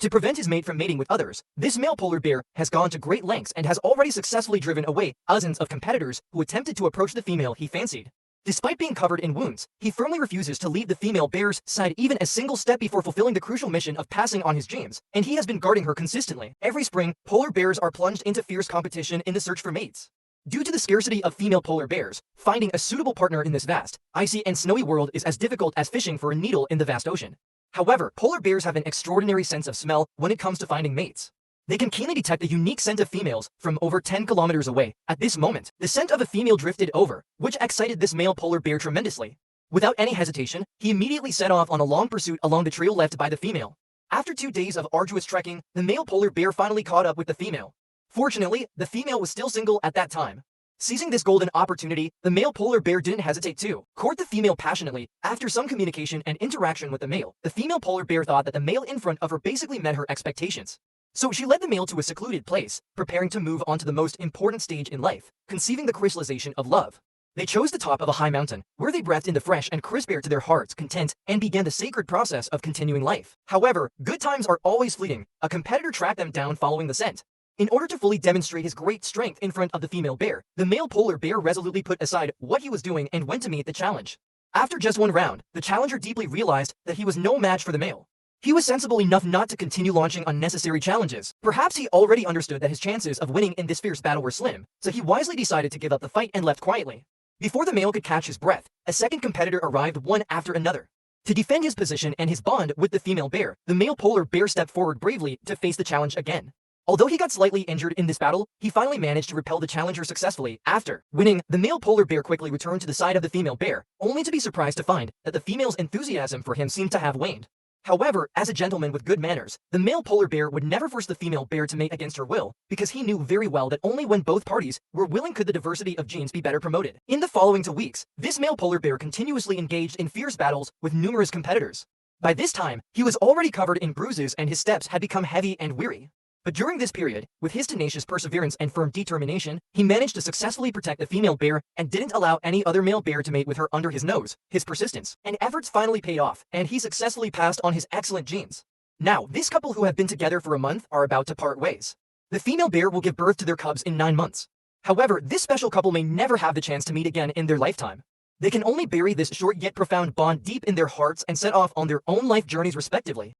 To prevent his mate from mating with others, this male polar bear has gone to great lengths and has already successfully driven away dozens of competitors who attempted to approach the female he fancied. Despite being covered in wounds, he firmly refuses to leave the female bear's side even a single step before fulfilling the crucial mission of passing on his genes, and he has been guarding her consistently. Every spring, polar bears are plunged into fierce competition in the search for mates. Due to the scarcity of female polar bears, finding a suitable partner in this vast, icy and snowy world is as difficult as fishing for a needle in the vast ocean. However, polar bears have an extraordinary sense of smell when it comes to finding mates. They can keenly detect the unique scent of females from over 10 kilometers away. At this moment, the scent of a female drifted over, which excited this male polar bear tremendously. Without any hesitation, he immediately set off on a long pursuit along the trail left by the female. After 2 days of arduous trekking, the male polar bear finally caught up with the female. Fortunately, the female was still single at that time. Seizing this golden opportunity, the male polar bear didn't hesitate to court the female passionately. After some communication and interaction with the male, the female polar bear thought that the male in front of her basically met her expectations. So she led the male to a secluded place, preparing to move on to the most important stage in life, conceiving the crystallization of love. They chose the top of a high mountain, where they breathed in the fresh and crisp air to their heart's content, and began the sacred process of continuing life. However, good times are always fleeting. A competitor tracked them down following the scent. In order to fully demonstrate his great strength in front of the female bear, the male polar bear resolutely put aside what he was doing and went to meet the challenge. After just one round, the challenger deeply realized that he was no match for the male. He was sensible enough not to continue launching unnecessary challenges. Perhaps he already understood that his chances of winning in this fierce battle were slim, so he wisely decided to give up the fight and left quietly. Before the male could catch his breath, a second competitor arrived one after another. To defend his position and his bond with the female bear, the male polar bear stepped forward bravely to face the challenge again. Although he got slightly injured in this battle, he finally managed to repel the challenger successfully. After winning, the male polar bear quickly returned to the side of the female bear, only to be surprised to find that the female's enthusiasm for him seemed to have waned. However, as a gentleman with good manners, the male polar bear would never force the female bear to mate against her will, because he knew very well that only when both parties were willing could the diversity of genes be better promoted. In the following 2 weeks, this male polar bear continuously engaged in fierce battles with numerous competitors. By this time, he was already covered in bruises and his steps had become heavy and weary. But during this period, with his tenacious perseverance and firm determination, he managed to successfully protect the female bear and didn't allow any other male bear to mate with her under his nose. His persistence and efforts finally paid off, and he successfully passed on his excellent genes. Now, this couple who have been together for a month are about to part ways. The female bear will give birth to their cubs in 9 months. However, this special couple may never have the chance to meet again in their lifetime. They can only bury this short yet profound bond deep in their hearts and set off on their own life journeys respectively.